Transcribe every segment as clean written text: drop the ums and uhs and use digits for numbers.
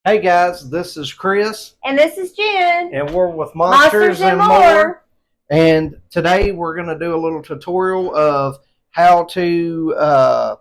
Hey guys, this is Chris. And this is Jen. And we're with Monsters and More. And today we're going to do a little tutorial of how to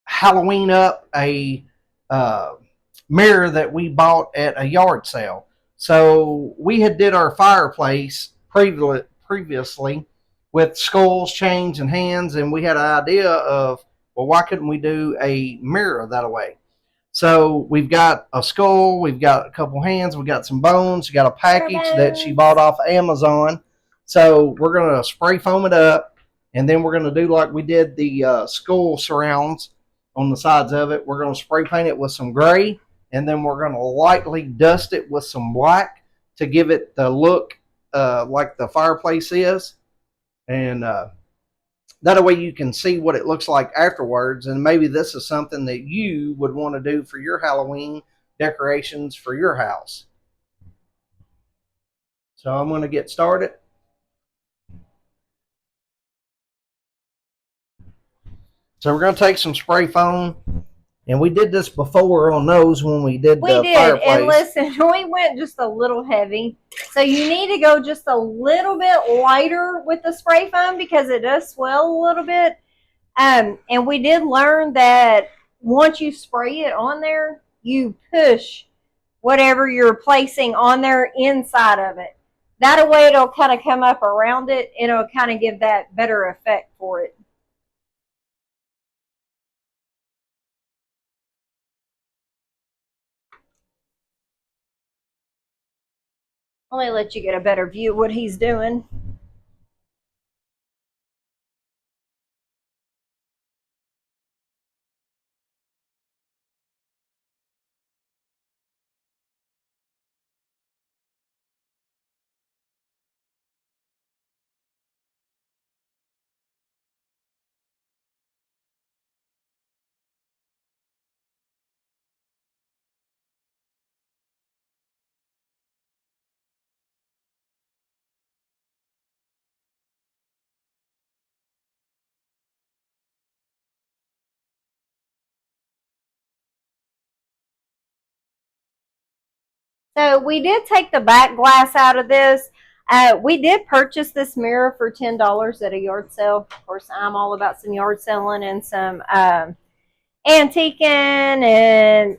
Halloween up a mirror that we bought at a yard sale. So we had did our fireplace previously with skulls, chains, and hands, and we had an idea of, well, why couldn't we do a mirror that way? So we've got a skull, we've got a couple hands, we've got some bones, we got a package that she bought off Amazon. So we're going to spray foam it up, and then we're going to do like we did the skull surrounds on the sides of it. We're going to spray paint it with some gray, and then we're going to lightly dust it with some black to give it the look like the fireplace is. And that way you can see what it looks like afterwards, and maybe this is something that you would want to do for your Halloween decorations for your house. So I'm going to get started. So we're going to take some spray foam, and we did this before on those when we did the fireplace. And listen, we went just a little heavy. So you need to go just a little bit lighter with the spray foam because it does swell a little bit. And we did learn that once you spray it on there, you push whatever you're placing on there inside of it. That way it'll kind of come up around it, and it'll kind of give that better effect for it. Let me let you get a better view of what he's doing. So we did take the back glass out of this. We did purchase this mirror for $10 at a yard sale. Of course, I'm all about some yard selling and some antiquing and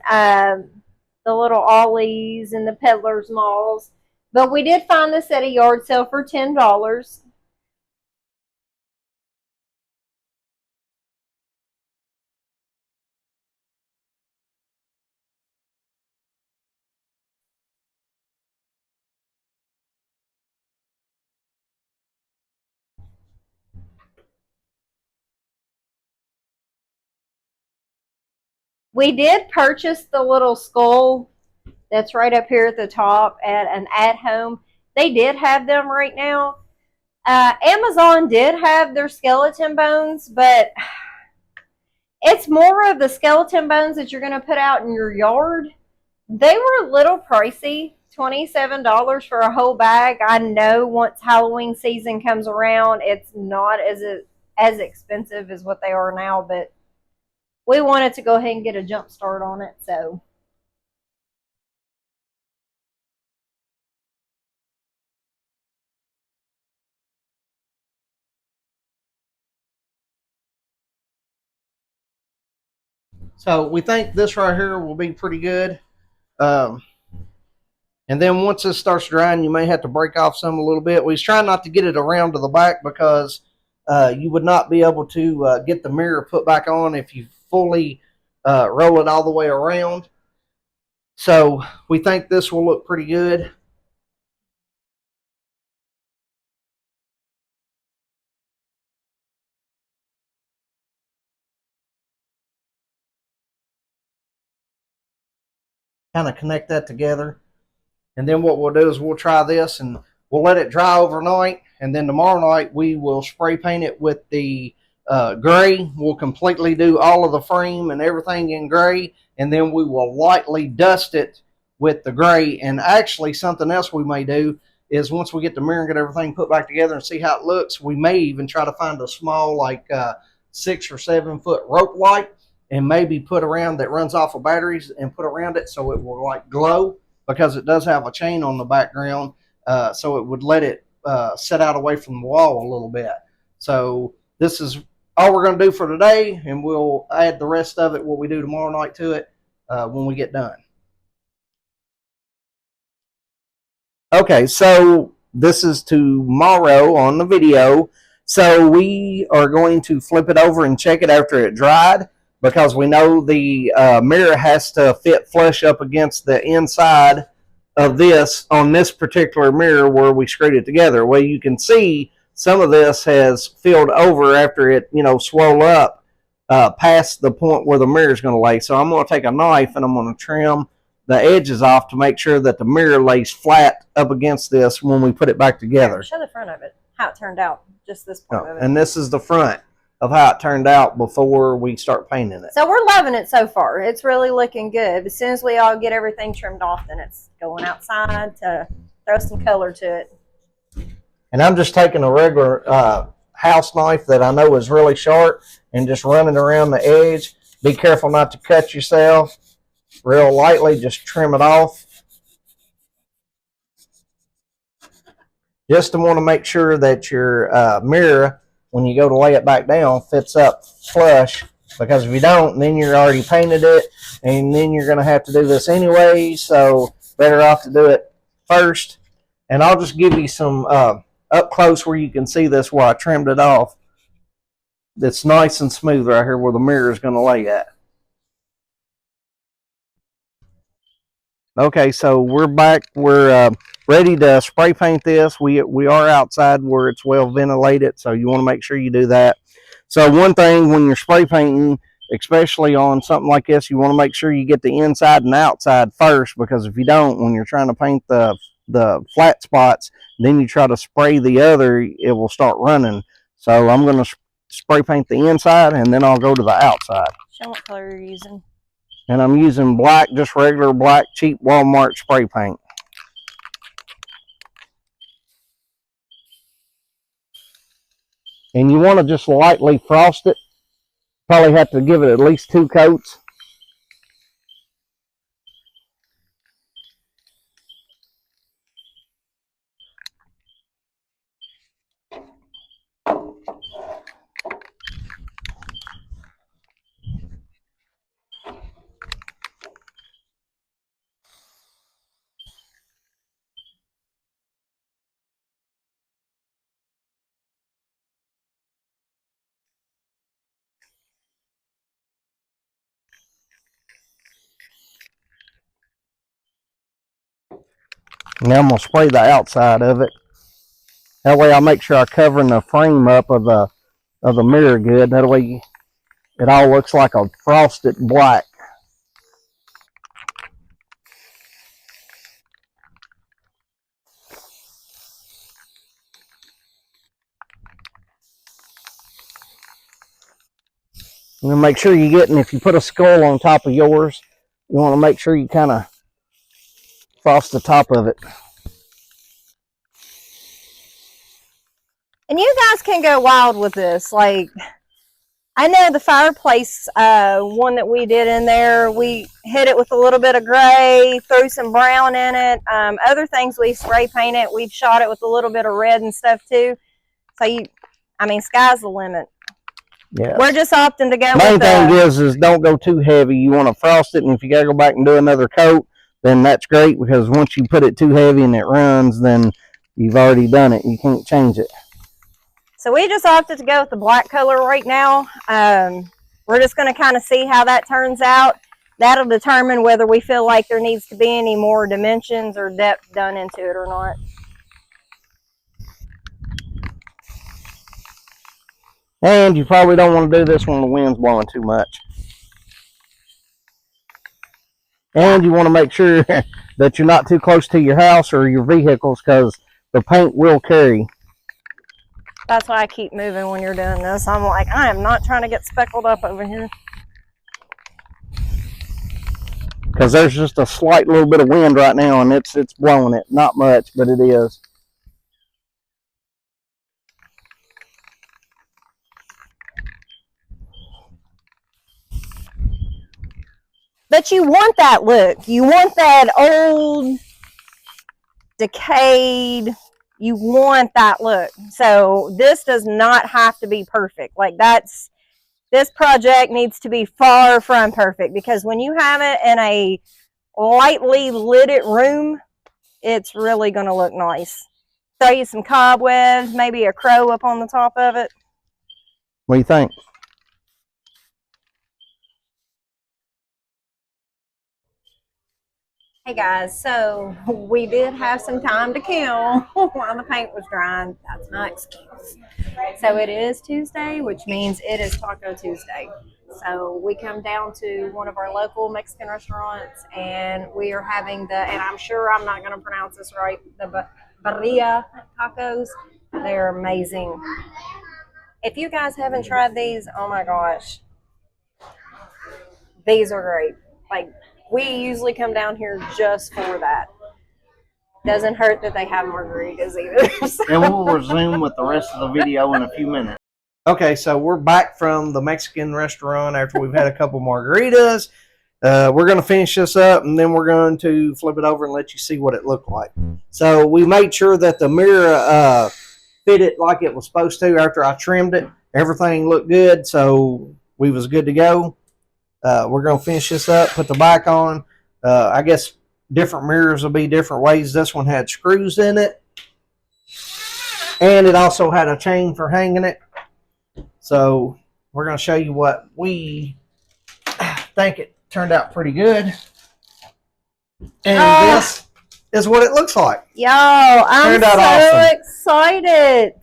the little ollies and the peddlers malls. But we did find this at a yard sale for $10. We did purchase the little skull that's right up here at the top at an at-home. They did have them right now. Amazon did have their skeleton bones, but it's more of the skeleton bones that you're going to put out in your yard. They were a little pricey, $27 for a whole bag. I know once Halloween season comes around, it's not as expensive as what they are now, but we wanted to go ahead and get a jump start on it, so. So we think this right here will be pretty good. And then once this starts drying, you may have to break off some a little bit. We was trying not to get it around to the back because you would not be able to get the mirror put back on if you fully roll it all the way around. So we think this will look pretty good. Kind of connect that together. And then what we'll do is we'll try this and we'll let it dry overnight. And then tomorrow night we will spray paint it with the gray. We'll completely do all of the frame and everything in gray. And then we will lightly dust it with the gray. And actually something else we may do is once we get the mirror and get everything put back together and see how it looks, we may even try to find a small like 6 or 7 foot rope light and maybe put around that runs off of batteries and put around it so it will like glow, because it does have a chain on the background, so it would let it set out away from the wall a little bit. So this is all we're going to do for today, and we'll add the rest of it, what we do tomorrow night, to it when we get done. Okay, so this is tomorrow on the video. So we are going to flip it over and check it after it dried, because we know the mirror has to fit flush up against the inside of this on this particular mirror where we screwed it together. Well, you can see some of this has filled over after it, swole up past the point where the mirror is going to lay. So I'm going to take a knife and I'm going to trim the edges off to make sure that the mirror lays flat up against this when we put it back together. Show the front of it, how it turned out, just this part of it. And this is the front of how it turned out before we start painting it. So we're loving it so far. It's really looking good. As soon as we all get everything trimmed off, then it's going outside to throw some color to it. And I'm just taking a regular house knife that I know is really sharp and just running around the edge. Be careful not to cut yourself. Real lightly, just trim it off. Just to want to make sure that your mirror, when you go to lay it back down, fits up flush. Because if you don't, then you're already painted it, and then you're going to have to do this anyway. So better off to do it first. And I'll just give you some up close where you can see this where I trimmed it off. It's nice and smooth right here where the mirror is going to lay at. Okay, so we're back. We're ready to spray paint this. We are outside where it's well ventilated, so you want to make sure you do that. So one thing when you're spray painting, especially on something like this, you want to make sure you get the inside and outside first, because if you don't, when you're trying to paint the flat spots, then you try to spray the other, it will start running. So I'm going to spray paint the inside, and then I'll go to the outside. Show what color you're using. And I'm using black, just regular black, cheap Walmart spray paint. And you want to just lightly frost it. Probably have to give it at least 2 coats. Now I'm going to spray the outside of it. That way I'll make sure I'm covering the frame up of the mirror good. That way it all looks like a frosted black. And make sure you're getting, if you put a skull on top of yours, you want to make sure you kind of frost the top of it. And you guys can go wild with this. Like, I know the fireplace one that we did in there, we hit it with a little bit of gray, threw some brown in it. Other things we spray painted, we've shot it with a little bit of red and stuff too. So sky's the limit. Yeah. We're just opting to go Main thing is don't go too heavy. You want to frost it, and if you got to go back and do another coat, then that's great, because once you put it too heavy and it runs, then you've already done it. You can't change it. So we just opted to go with the black color right now. We're just going to kind of see how that turns out. That'll determine whether we feel like there needs to be any more dimensions or depth done into it or not. And you probably don't want to do this when the wind's blowing too much. And you want to make sure that you're not too close to your house or your vehicles, because the paint will carry. That's why I keep moving when you're doing this. I'm like, I am not trying to get speckled up over here. Because there's just a slight little bit of wind right now, and it's blowing it. Not much, but it is. But you want that look. You want that old, decayed, you want that look. So this does not have to be perfect. Like this project needs to be far from perfect, because when you have it in a lightly lit room, it's really going to look nice. Throw you some cobwebs, maybe a crow up on the top of it. What do you think? Hey guys, so we did have some time to kill while the paint was drying. That's my excuse. So it is Tuesday, which means it is Taco Tuesday. So we come down to one of our local Mexican restaurants, and we are having and I'm sure I'm not going to pronounce this right, the birria tacos. They're amazing. If you guys haven't tried these, oh my gosh, these are great. Like, we usually come down here just for that. Doesn't hurt that they have margaritas either. So. And we'll resume with the rest of the video in a few minutes. Okay, so we're back from the Mexican restaurant after we've had a couple margaritas. We're going to finish this up, and then we're going to flip it over and let you see what it looked like. So we made sure that the mirror fit it like it was supposed to after I trimmed it. Everything looked good, so we was good to go. We're going to finish this up, put the back on. I guess different mirrors will be different ways. This one had screws in it, and it also had a chain for hanging it. So we're going to show you what we think it turned out pretty good. And this is what it looks like. Yo, I'm so awesome. Excited.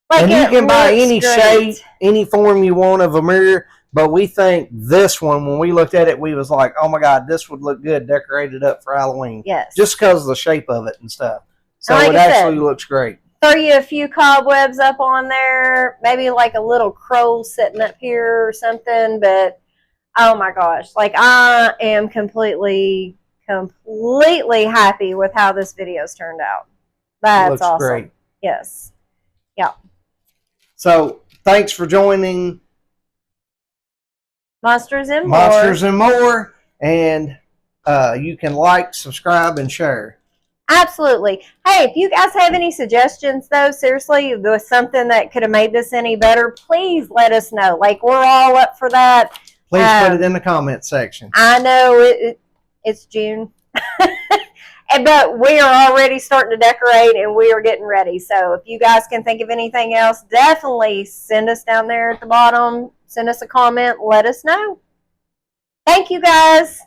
Like, and you can buy any shape, any form you want of a mirror. But we think this one, when we looked at it, we was like, oh my God, this would look good decorated up for Halloween. Yes. Just because of the shape of it and stuff. So like it actually looks great. Throw you a few cobwebs up on there, maybe like a little crow sitting up here or something. But oh my gosh, like, I am completely happy with how this video's turned out. That's awesome. Great. Yes. Yeah. So thanks for joining Monsters and More. And you can like, subscribe, and share. Absolutely. Hey, if you guys have any suggestions, though, seriously, there was something that could have made this any better, please let us know. Like, we're all up for that. Please put it in the comment section. I know it's June. But we are already starting to decorate, and we are getting ready. So if you guys can think of anything else, definitely send us down there at the bottom. Send us a comment. Let us know. Thank you, guys.